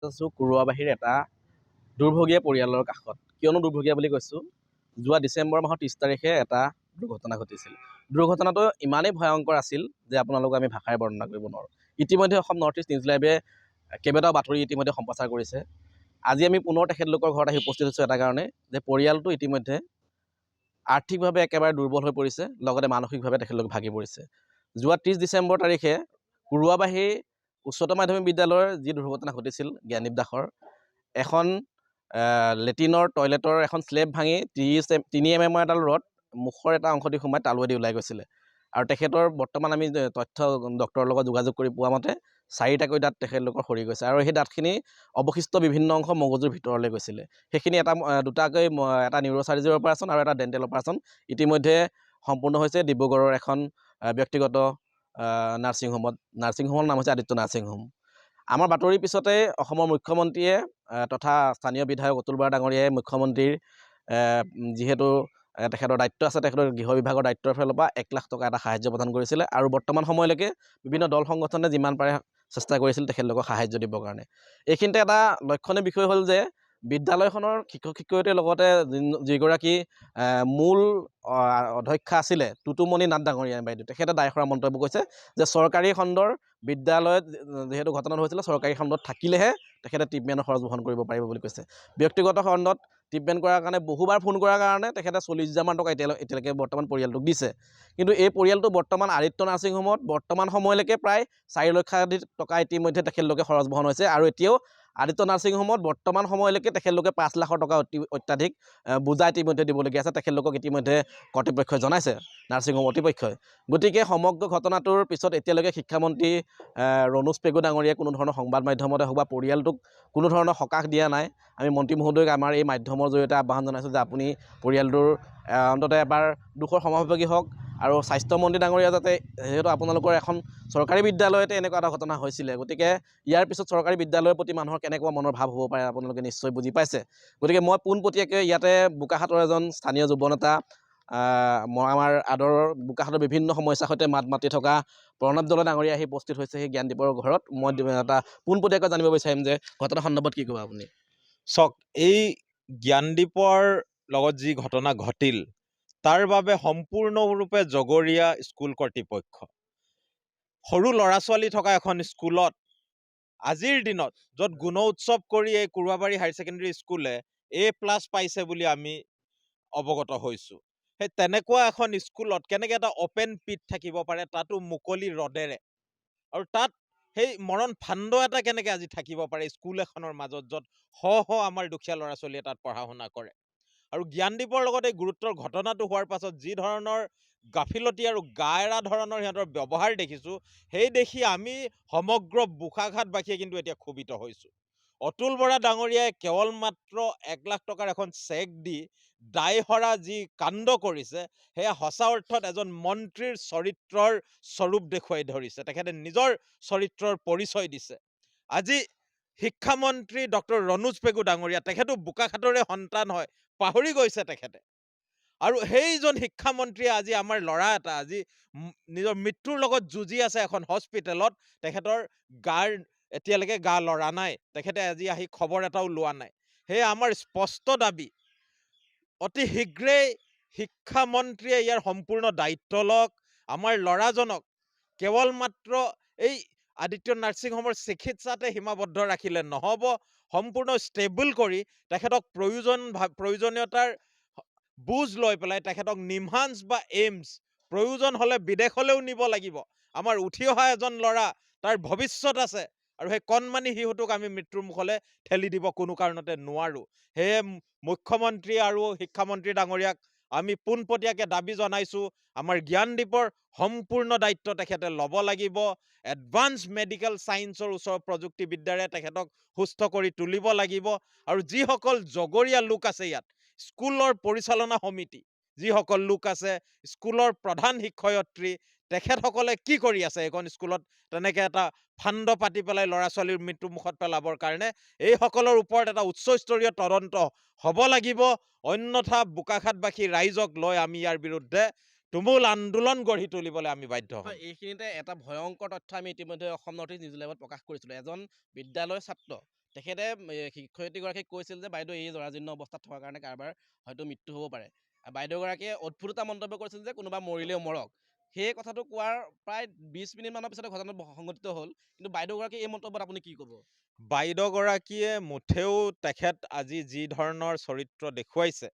আছোঁ কুৰুৱাবাহীৰ এটা দুৰ্ভগীয়া পৰিয়ালৰ কাষত। কিয়নো দুৰ্ভগীয়া বুলি কৈছোঁ, যোৱা ডিচেম্বৰ মাহৰ 30 তাৰিখে এটা দুৰ্ঘটনা ঘটিছিল। দুৰ্ঘটনাটো ইমানেই ভয়ংকৰ আছিল যে আপোনালোকক আমি ভাষাৰে বৰ্ণনা কৰিব নোৱাৰোঁ। ইতিমধ্যে অসম নৰ্থ ইষ্ট নিউজ লাইভে কেইবাটাও বাতৰি ইতিমধ্যে সম্প্ৰচাৰ কৰিছে। আজি আমি পুনৰ তেখেতলোকৰ ঘৰত আহি উপস্থিত হৈছোঁ এটা কাৰণে যে পৰিয়ালটো ইতিমধ্যে আৰ্থিকভাৱে একেবাৰে দুৰ্বল হৈ পৰিছে, লগতে মানসিকভাৱে তেখেতলোক ভাগি পৰিছে। যোৱা 30 ডিচেম্বৰ তাৰিখে কুৰুৱাবাহী উচ্চতৰ মাধ্যমিক বিদ্যালয়ৰ যি দুৰ্ঘটনা ঘটিছিল জ্ঞানদীপ দাসৰ, এখন লেট্ৰিনৰ টয়লেটৰ এখন স্লেব ভাঙি 3 mm এডাল ৰড মুখৰ এটা অংশ দি সোমাই তালুৱেদি ওলাই গৈছিলে। আৰু তেখেতৰ বৰ্তমান আমি তথ্য ডক্টৰৰ লগত যোগাযোগ কৰি পোৱা মতে 4টাকৈ দাঁত তেখেতলোকৰ সৰি গৈছে আৰু সেই দাঁতখিনি অৱশিষ্ট বিভিন্ন অংশ মগজুৰ ভিতৰলৈ গৈছিলে। সেইখিনি দুটাকৈ এটা নিউৰ'চাৰ্জাৰী অপাৰেশ্যন আৰু এটা ডেণ্টেল অপাৰেশ্যন ইতিমধ্যে সম্পূৰ্ণ হৈছে ডিব্ৰুগড়ৰ এখন ব্যক্তিগত নাৰ্ছিংহোমৰ নাম হৈছে আদিত্য নাৰ্ছিং হোম। আমাৰ বাতৰিৰ পিছতে অসমৰ মুখ্যমন্ত্ৰীয়ে তথা স্থানীয় বিধায়ক অতুল বৰা ডাঙৰীয়াই মুখ্যমন্ত্ৰীৰ যিহেতু তেখেতৰ দায়িত্ব আছে, তেখেতৰ গৃহ বিভাগৰ দায়িত্বৰ ফালৰ পৰা 1 লাখ টকা এটা সাহায্য প্ৰদান কৰিছিলে আৰু বৰ্তমান সময়লৈকে বিভিন্ন দল সংগঠনে যিমান পাৰে চেষ্টা কৰিছিল তেখেতলোকক সাহায্য দিবৰ কাৰণে। এইখিনিতে এটা লক্ষণীয় বিষয় হ'ল যে বিদ্যালয়খনৰ শিক্ষক শিক্ষয়িত্ৰীৰ লগতে যিগৰাকী মূল অধ্যক্ষা আছিলে টুটুমণি নাথ ডাঙৰীয়া বাইদেউ, তেখেতে দায়খৰা মন্তব্য কৰিছে যে চৰকাৰী খণ্ডৰ বিদ্যালয়ত যিহেতু ঘটনাটো হৈছিলে চৰকাৰী খণ্ডত থাকিলেহে তেখেতে ট্ৰিটমেণ্টৰ খৰচ বহন কৰিব পাৰিব বুলি কৈছে। ব্যক্তিগত খণ্ডত ট্ৰিটমেণ্ট কৰাৰ কাৰণে বহুবাৰ ফোন কৰাৰ কাৰণে তেখেতে 40,000 মান টকা এতিয়ালৈকে বৰ্তমান পৰিয়ালটোক দিছে। কিন্তু এই পৰিয়ালটো বৰ্তমান আদিত্য নাৰ্ছিং হোমত বৰ্তমান সময়লৈকে প্ৰায় 4 লক্ষাধিক টকা ইতিমধ্যে তেখেতলোকে খৰচ বহন হৈছে আৰু এতিয়াও আদিত্য নাৰ্ছিং হোমত বৰ্তমান সময়লৈকে তেখেতলোকে 5 লাখৰ টকা অত্যাধিক বুজা ইতিমধ্যে দিবলগীয়া আছে। তেখেতলোকক ইতিমধ্যে কৰ্তৃপক্ষই জনাইছে, নাৰ্ছিং হোম কৰ্তৃপক্ষই। গতিকে সমগ্ৰ ঘটনাটোৰ পিছত এতিয়ালৈকে শিক্ষামন্ত্ৰী ৰণোজ পেগু ডাঙৰীয়াই কোনো ধৰণৰ সংবাদ মাধ্যমতে হওক বা পৰিয়ালটোক কোনো ধৰণৰ সকাহ দিয়া নাই। আমি মন্ত্ৰী মহোদয়ক আমাৰ এই মাধ্যমৰ জৰিয়তে আহ্বান জনাইছোঁ যে আপুনি পৰিয়ালটোৰ অন্ততঃ এবাৰ দুখৰ সমাভাগী হওক আৰু স্বাস্থ্যমন্ত্ৰী ডাঙৰীয়া যাতে, যিহেতু আপোনালোকৰ এখন চৰকাৰী বিদ্যালয়তে এনেকুৱা এটা ঘটনা হৈছিলে, গতিকে ইয়াৰ পিছত চৰকাৰী বিদ্যালয়ৰ প্ৰতি মানুহৰ কেনেকুৱা মনৰ ভাৱ হ'ব পাৰে আপোনালোকে নিশ্চয় বুজি পাইছে। গতিকে মই পোনপটীয়াকৈ ইয়াতে বোকাখাতৰ এজন স্থানীয় যুৱনেতা, আমাৰ আদৰৰ বোকাখাতৰ বিভিন্ন সমস্যাৰ সৈতে মাত মাতি থকা প্ৰণৱ দলে ডাঙৰীয়া আহি উপস্থিত হৈছে সেই জ্ঞানদীপৰ ঘৰত। মই এটা পোনপটীয়াকৈ জানিব বিচাৰিম যে ঘটনা সন্দৰ্ভত কি ক'ব আপুনি? চাওক, এই জ্ঞানদীপৰ লগত যি ঘটনা ঘটিল তাৰ বাবে সম্পূৰ্ণৰূপে জগৰীয়া স্কুল কৰ্তৃপক্ষ। সৰু ল'ৰা ছোৱালী থকা এখন স্কুলত আজিৰ দিনত য'ত গুণ উৎসৱ কৰি এই কুৰুৱাবাৰী হায়াৰ ছেকেণ্ডেৰী স্কুলে A+ পাইছে বুলি আমি অৱগত হৈছোঁ, সেই তেনেকুৱা এখন স্কুলত কেনেকৈ এটা অপেন পিট থাকিব পাৰে, তাতো মুকলি ৰডেৰে, আৰু তাত সেই মৰণ ফাণ্ড এটা কেনেকৈ আজি থাকিব পাৰে স্কুল এখনৰ মাজত, য'ত আমাৰ দুখীয়া ল'ৰা ছোৱালীয়ে তাত পঢ়া শুনা কৰে। আৰু জ্ঞানদীপৰ লগত এই গুৰুত্বৰ ঘটনাটো হোৱাৰ পাছত যি ধৰণৰ গাফিলতি আৰু গা এৰা ধৰণৰ সিহঁতৰ ব্যৱহাৰ দেখিছোঁ, সেই দেখি আমি সমগ্ৰ বোকাখাতবাসীয়ে কিন্তু এতিয়া ক্ষোভিত হৈছোঁ। অতুল বৰা ডাঙৰীয়াই কেৱল মাত্ৰ 1 লাখ টকাৰ এখন চেক দি দায়হৰা যি কাণ্ড কৰিছে, সেয়া সঁচা অৰ্থত এজন মন্ত্ৰীৰ চৰিত্ৰৰ স্বৰূপ দেখুৱাই ধৰিছে। তেখেতে নিজৰ চৰিত্ৰৰ পৰিচয় দিছে। আজি শিক্ষামন্ত্ৰী ডক্টৰ ৰণোজ পেগু ডাঙৰীয়া, তেখেতো বোকাখাতৰে সন্তান হয়, পাহৰি গৈছে তেখেতে। আৰু সেইজন শিক্ষামন্ত্ৰীয়ে আজি আমাৰ ল'ৰা এটা আজি নিজৰ মৃত্যুৰ লগত যুঁজি আছে এখন হস্পিটেলত, তেখেতৰ এতিয়ালৈকে গা লৰা নাই, তেখেতে আজি আহি খবৰ এটাও লোৱা নাই। সেয়ে আমাৰ স্পষ্ট দাবী, অতি শীঘ্ৰেই শিক্ষামন্ত্ৰীয়ে ইয়াৰ সম্পূৰ্ণ দায়িত্ব লওক। আমাৰ ল'ৰাজনক কেৱল মাত্ৰ এই আদিত্য নাৰ্ছিং হোমৰ চিকিৎসাতে সীমাবদ্ধ ৰাখিলে নহ'ব, সম্পূৰ্ণ ষ্টেবল কৰি তেখেতক প্ৰয়োজনীয়তাৰ বুজ লৈ পেলাই তেখেতক নিমহান্স বা এইমছ, প্ৰয়োজন হ'লে বিদেশলৈও নিব লাগিব। আমাৰ উঠি অহা এজন ল'ৰা, তাৰ ভৱিষ্যত আছে, আৰু সেই কণমানি শিশুটোক আমি মৃত্যুৰ মুখলৈ ঠেলি দিব কোনো কাৰণতে নোৱাৰোঁ। সেয়ে মুখ্যমন্ত্ৰী আৰু শিক্ষামন্ত্ৰী ডাঙৰীয়াক আমি পোনপটীয়াকৈ দাবী জনাইছোঁ, আমাৰ জ্ঞানদীপৰ সম্পূৰ্ণ দায়িত্ব তেখেতে ল'ব লাগিব। এডভান্স মেডিকেল ছায়েন্সৰ ওচৰৰ প্ৰযুক্তিবিদ্যাৰে তেখেতক সুস্থ কৰি তুলিব লাগিব। আৰু যিসকল জগৰীয়া লোক আছে ইয়াত, স্কুলৰ পৰিচালনা সমিতি যিসকল লোক আছে, স্কুলৰ প্ৰধান শিক্ষয়িত্ৰী, তেখেতসকলে কি কৰি আছে এইখন স্কুলত তেনেকৈ এটা ফাণ্ড পাতি পেলাই ল'ৰা ছোৱালীৰ মৃত্যু মুখত পেলাবৰ কাৰণে? এইসকলৰ ওপৰত এটা উচ্চস্তৰীয় তদন্ত হ'ব লাগিব, অন্যথা বোকাখাতবাসী ৰাইজক লৈ আমি ইয়াৰ বিৰুদ্ধে তুমুল আন্দোলন গঢ়ি তুলিবলৈ আমি বাধ্য হ'ম। এইখিনিতে এটা ভয়ংকৰ তথ্য আমি ইতিমধ্যে অসম নৰ্থ ইষ্ট নিউজ লাইভত প্ৰকাশ কৰিছিলোঁ। এজন বিদ্যালয়ৰ ছাত্ৰ তেখেতে শিক্ষয়িত্ৰীগৰাকীক কৈছিল যে বাইদেউ এই জৰাজীৰ্ণ অৱস্থাত থকাৰ কাৰণে কাৰোবাৰ হয়তো মৃত্যু হ'ব পাৰে। বাইদেউগৰাকীয়ে অদ্ভুত এটা মন্তব্য কৰিছিল যে কোনোবা মৰিলেও মৰক। সেই কথাটো কোৱাৰ প্ৰায় 20 মিনিটমানৰ পিছতে ঘটনাটো সংঘটিত হ'ল। কিন্তু বাইদেউগৰাকী এই মন্তব্যত আপুনি কি ক'ব? বাইদেউগৰাকীয়ে মুঠেও তেখেত আজি যি ধৰণৰ চৰিত্ৰ দেখুৱাইছে,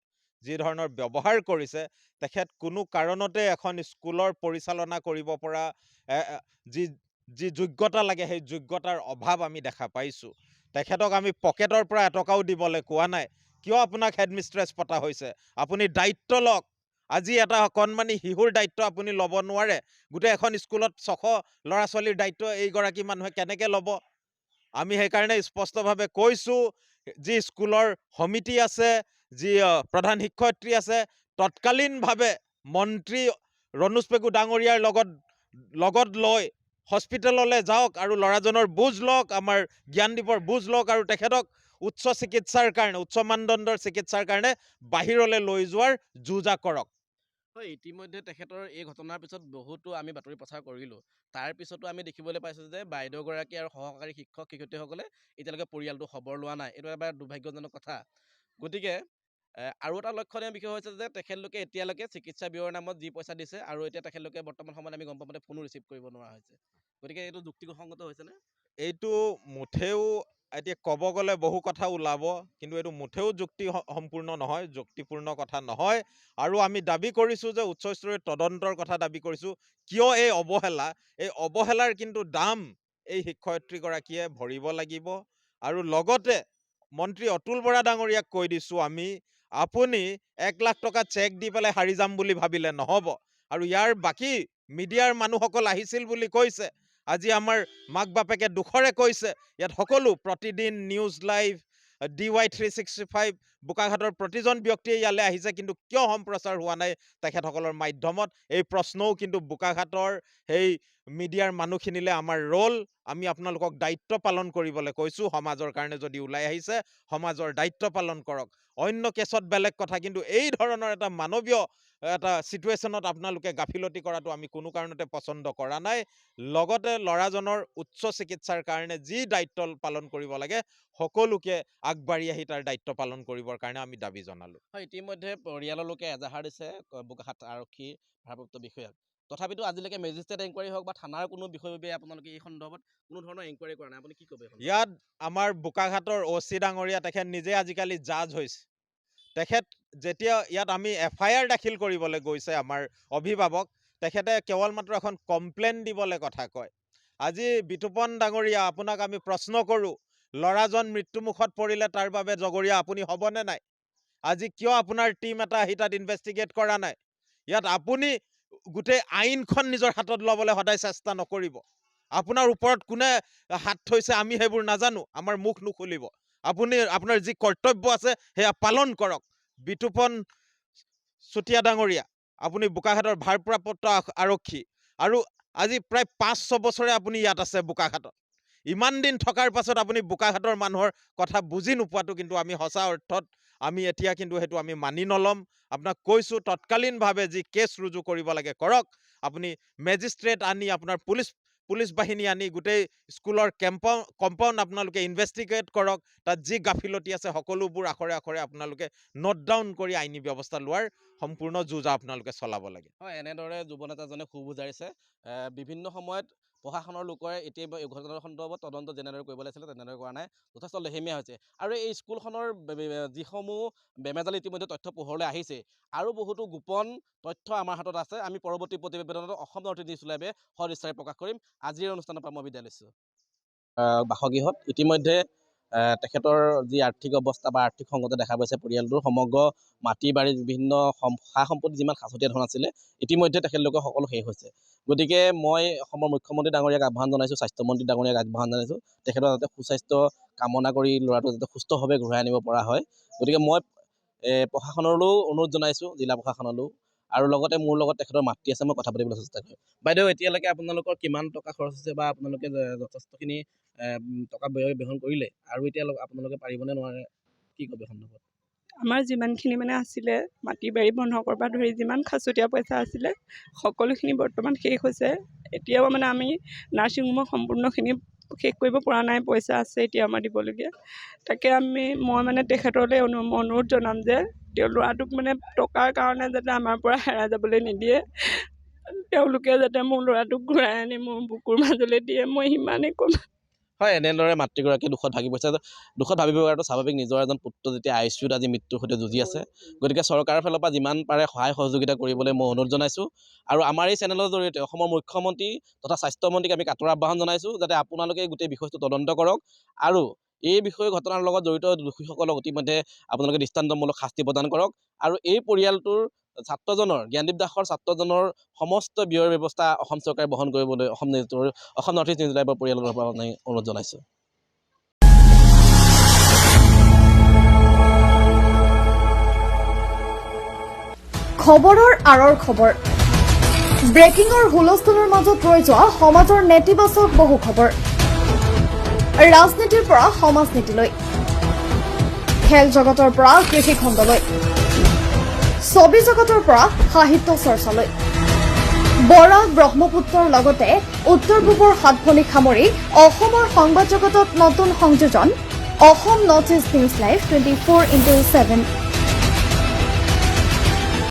যি ধৰণৰ ব্যৱহাৰ কৰিছে, তেখেত কোনো কাৰণতে এখন স্কুলৰ পৰিচালনা কৰিব পৰা এ, এ, যি যি যোগ্যতা লাগে সেই যোগ্যতাৰ অভাৱ আমি দেখা পাইছোঁ। তেখেতক আমি পকেটৰ পৰা এটকাও দিবলৈ কোৱা নাই। কিয় আপোনাক হেডমিষ্ট্ৰেছ পতা হৈছে? আপুনি দায়িত্ব লওক। আজি এটা অকণমানি শিশুৰ দায়িত্ব আপুনি ল'ব নোৱাৰে। গোটেই এখন স্কুলত 600 ল'ৰা ছোৱালীৰ দায়িত্ব এইগৰাকী মানুহে কেনেকৈ ল'ব? আমি সেইকাৰণে স্পষ্টভাৱে কৈছোঁ, যি স্কুলৰ সমিতি আছে, যি প্ৰধান শিক্ষয়িত্ৰী আছে, তৎকালীনভাৱে মন্ত্ৰী ৰণোজ পেগু ডাঙৰীয়াৰ লগত লৈ হস্পিটেললৈ যাওক আৰু ল'ৰাজনৰ বুজ লওক, আমাৰ জ্ঞানদীপৰ বুজ লওক আৰু তেখেতক উচ্চ চিকিৎসাৰ কাৰণে, উচ্চ মানদণ্ডৰ চিকিৎসাৰ কাৰণে বাহিৰলৈ লৈ যোৱাৰ যো-জা কৰক। হয়, ইতিমধ্যে তেখেতৰ এই ঘটনাৰ পিছত বহুতো আমি বাতৰি প্ৰচাৰ কৰিলোঁ। তাৰ পিছতো আমি দেখিবলৈ পাইছোঁ যে বাইদেউগৰাকী আৰু সহকাৰী শিক্ষক শিক্ষয়িত্ৰীসকলে এতিয়ালৈকে পৰিয়ালটো খবৰ লোৱা নাই। এইটো এবাৰ দুৰ্ভাগ্যজনক কথা। গতিকে আৰু এটা লক্ষণীয় বিষয় হৈছে যে তেখেতলোকে এতিয়ালৈকে চিকিৎসা ব্যয়ৰ নামত যি পইচা দিছে আৰু এতিয়া তেখেতলোকে বৰ্তমান সময়ত আমি গম পাওঁ মতে ফোনো ৰিচিভ কৰিব নোৱাৰা হৈছে। গতিকে এইটো যুক্তিসংগত হৈছেনে? এইটো মুঠেও এতিয়া ক'ব গ'লে বহু কথা ওলাব, কিন্তু এইটো মুঠেও সম্পূৰ্ণ নহয়, যুক্তিপূৰ্ণ কথা নহয়। আৰু আমি দাবী কৰিছোঁ যে উচ্চস্তৰীয় তদন্তৰ কথা দাবী কৰিছোঁ। কিয় এই অৱহেলা? এই অৱহেলাৰ কিন্তু দাম এই শিক্ষয়িত্ৰীগৰাকীয়ে ভৰিব লাগিব। আৰু লগতে মন্ত্ৰী অতুল বৰা ডাঙৰীয়াক কৈ দিছোঁ আমি, আপুনি 1 লাখ টকা চেক দি পেলাই হাৰি যাম বুলি ভাবিলে নহ'ব। আৰু ইয়াৰ বাকী মিডিয়াৰ মানুহসকল আহিছিল বুলি কৈছে। আজি আমাৰ মাক বাপেকে দুখৰে কৈছে, ইয়াত সকলো প্ৰতিদিন নিউজ লাইভ, DY 365 বোকাঘাটৰ প্ৰতিজন ব্যক্তিয়ে ইয়ালৈ আহিছে, কিন্তু কিয় সম্প্ৰচাৰ হোৱা নাই তেখেতসকলৰ মাধ্যমত? এই প্ৰশ্নও কিন্তু বোকাঘাটৰ সেই মিডিয়াৰ মানুহখিনিলে আমাৰ ৰ'ল। আমি আপোনালোকক দায়িত্ব পালন কৰিবলৈ কৈছোঁ। সমাজৰ কাৰণে যদি ওলাই আহিছে, সমাজৰ দায়িত্ব পালন কৰক। অন্য কেছত বেলেগ কথা, কিন্তু এই ধৰণৰ এটা মানৱীয় এটা ছিটুৱেশ্যনত আপোনালোকে গাফিলতি কৰাটো আমি কোনো কাৰণতে পচন্দ কৰা নাই। লগতে ল'ৰাজনৰ উচ্চ চিকিৎসাৰ কাৰণে যি দায়িত্ব পালন কৰিব লাগে, সকলোকে আগবাঢ়ি আহি তাৰ দায়িত্ব পালন কৰিবৰ কাৰণে আমি দাবী জনালোঁ। হয়, ইতিমধ্যে পৰিয়ালৰ লোকে এজাহাৰ দিছে বোকাখাত আৰক্ষী ভাৰপ্ৰাপ্ত বিষয়াক। তথাপিতো আজিলৈকে মেজিষ্ট্ৰেট এনকুৱাৰী হওক বা থানাৰ কোনো বিষয়ববীয়াই আপোনালোকে এই সন্দৰ্ভত কোনো ধৰণৰ এনকুৱাৰী কৰা নাই। আপুনি কি ক'ব এই সন্দৰ্ভত? ইয়াত আমাৰ বোকাঘাটৰ OC ডাঙৰীয়া, তেখেত নিজে আজিকালি জাজ হৈছে। তেখেত যেতিয়া ইয়াত আমি FIR দাখিল কৰিবলৈ গৈছে আমাৰ অভিভাৱক, তেখেতে কেৱল মাত্ৰ এখন কমপ্লেইন দিবলৈ কথা কয়। আজি বিতুপন ডাঙৰীয়া, আপোনাক আমি প্ৰশ্ন কৰোঁ, ল'ৰাজন মৃত্যুমুখত পৰিলে তাৰ বাবে জগৰীয়া আপুনি হ'বনে নাই? আজি কিয় আপোনাৰ টীম এটা আহি তাত ইনভেষ্টিগেট কৰা নাই? ইয়াত আপুনি গোটেই আইনখন নিজৰ হাতত ল'বলৈ সদায় চেষ্টা নকৰিব। আপোনাৰ ওপৰত কোনে হাত থৈছে আমি সেইবোৰ নাজানো, আমাৰ মুখ নুখুলিব। আপুনি আপোনাৰ যি কৰ্তব্য আছে সেয়া পালন কৰক। বিতুপন চুতীয়া ডাঙৰীয়া, আপুনি বোকাঘাটৰ ভাৰপ্ৰাপ্ত আৰক্ষী, আৰু আজি প্ৰায় 5-6 বছৰে আপুনি ইয়াত আছে বোকাঘাটত। ইমান দিন থকাৰ পাছত আপুনি বোকাঘাটৰ মানুহৰ কথা বুজি নোপোৱাটো কিন্তু আমি সঁচা অৰ্থত আমি এতিয়া কিন্তু সেইটো আমি মানি নল'ম। আপোনাক কৈছোঁ, তৎকালীনভাৱে যি কেছ ৰুজু কৰিব লাগে কৰক। আপুনি মেজিষ্ট্ৰেট আনি, আপোনাৰ পুলিচ বাহিনী আনি গোটেই স্কুলৰ কম্পাউণ্ড আপোনালোকে ইনভেষ্টিগেট কৰক। তাত যি গাফিলতি আছে সকলোবোৰ আখৰে আখৰে আপোনালোকে নোট ডাউন কৰি আইনী ব্যৱস্থা লোৱাৰ সম্পূৰ্ণ যো-জা আপোনালোকে চলাব লাগে। হয়, এনেদৰে যুৱ নেতাজনে খুব বুজাইছে। বিভিন্ন সময়ত প্ৰশাসনৰ লোকে এতিয়া এই ঘটনাৰ সন্দৰ্ভত তদন্ত যেনেদৰে কৰিব লাগিছিলে তেনেদৰে কৰা নাই, যথেষ্ট লেহেমীয়া হৈছে। আৰু এই স্কুলখনৰ যিসমূহ বেমেজালি ইতিমধ্যে তথ্য পোহৰলৈ আহিছে, আৰু বহুতো গোপন তথ্য আমাৰ হাতত আছে। আমি পৰৱৰ্তী প্ৰতিবেদনত অসম নৰ্থ ইষ্ট নিউজ লাইভে সবিস্তাৰে প্ৰকাশ কৰিম। আজিৰ অনুষ্ঠানৰ পৰা মই বিদায় লৈছোঁ। বাসগৃহত ইতিমধ্যে তেখেতৰ যি আৰ্থিক অৱস্থা বা আৰ্থিক সংকটে দেখা পাইছে পৰিয়ালটোৰ, সমগ্ৰ মাটি বাৰী বিভিন্ন সা সম্পত্তি যিমান সাঁচতীয়া ধন আছিলে ইতিমধ্যে তেখেতলোকৰ সকলো শেষ হৈছে। গতিকে মই অসমৰ মুখ্যমন্ত্ৰী ডাঙৰীয়াক আহ্বান জনাইছোঁ, স্বাস্থ্যমন্ত্ৰী ডাঙৰীয়াক আহ্বান জনাইছোঁ, তেখেতৰ যাতে সুস্বাস্থ্য কামনা কৰি ল'ৰাটো যাতে সুস্থভাৱে ঘূৰাই আনিব পৰা হয়। গতিকে মই প্ৰশাসনলৈও অনুৰোধ জনাইছোঁ, জিলা প্ৰশাসনলৈও, আৰু লগতে মোৰ লগত তেখেতৰ মাতৃ আছে, মই কথা পাতিবলৈ চেষ্টা কৰিম। বাইদেউ, এতিয়ালৈকে আপোনালোকৰ কিমান টকা খৰচ হৈছে বা আপোনালোকে যথেষ্টখিনি টকা ব্যয় কৰিলে, আৰু এতিয়া আপোনালোকে পাৰিবনে নোৱাৰে, কি ক'ব সন্দৰ্ভত? আমাৰ যিমানখিনি মানে আছিলে, মাটি বাৰী বন্ধ পৰা ধৰি যিমান সাঁচতীয়া পইচা আছিলে সকলোখিনি বৰ্তমান শেষ হৈছে। এতিয়াও মানে আমি নাৰ্ছিং হোমৰ সম্পূৰ্ণখিনি শেষ কৰিব পৰা নাই, পইচা আছে এতিয়া আমাৰ দিবলগীয়া। তাকে মই মানে তেখেতলৈ অনুৰোধ জনাম যে তেওঁ ল'ৰাটোক মানে টকাৰ কাৰণে যাতে আমাৰ পৰা হেৰাই যাবলৈ নিদিয়ে, তেওঁলোকে যাতে মোৰ ল'ৰাটোক ঘূৰাই আনি মোৰ বুকুৰ মাজলৈ দিয়ে, মই সিমানেই ক'ম। হয়, এনেদৰে মাতৃগৰাকী দুখত ভাগি পৰিছে। দুখত ভাবিব পৰাটো স্বাভাৱিক, নিজৰ এজন পুত্ৰ যেতিয়া ICUত আজি মৃত্যুৰ সৈতে যুঁজি আছে। গতিকে চৰকাৰৰ ফালৰ পৰা যিমান পাৰে সহায় সহযোগিতা কৰিবলৈ মই অনুৰোধ জনাইছোঁ। আৰু আমাৰ এই চেনেলৰ জৰিয়তে অসমৰ মুখ্যমন্ত্ৰী তথা স্বাস্থ্যমন্ত্ৰীক আমি কাটৰ আহ্বান জনাইছোঁ যাতে আপোনালোকে গোটেই বিষয়টো তদন্ত কৰক আৰু এই বিষয়ে ঘটনাৰ লগত জড়িত দোষীসকলক অতিমধ্যে আপোনালোকে দৃষ্টান্তমূলক শাস্তি প্ৰদান কৰক। আৰু এই পৰিয়ালটোৰ ছাত্ৰজনৰ, জ্ঞানদীপ দাসৰ ছাত্ৰজনৰ সমস্ত ব্যয়ৰ ব্যৱস্থা অসম চৰকাৰে বহন কৰিবলৈ অসম নৰ্থ ইষ্ট নিউজ লাইভৰ পৰিয়ালৰ পৰা অনুৰোধ জনাইছোঁ। খবৰৰ আঁৰৰ খবৰ, ব্ৰেকিঙৰ হুলস্থুলৰ মাজত ৰৈ যোৱা সমাজৰ নেতিবাচক বহু খবৰ, ৰাজনীতিৰ পৰা সমাজনীতিলৈ, খেল জগতৰ পৰা কৃষি খণ্ডলৈ, ছবি জগতৰ পৰা সাহিত্য চৰ্চালৈ, বৰাক ব্ৰহ্মপুত্ৰৰ লগতে উত্তৰ পূবৰ সাতভনীক সামৰি অসমৰ সংবাদ জগতত নতুন সংযোজন Assam north east news live 24/7।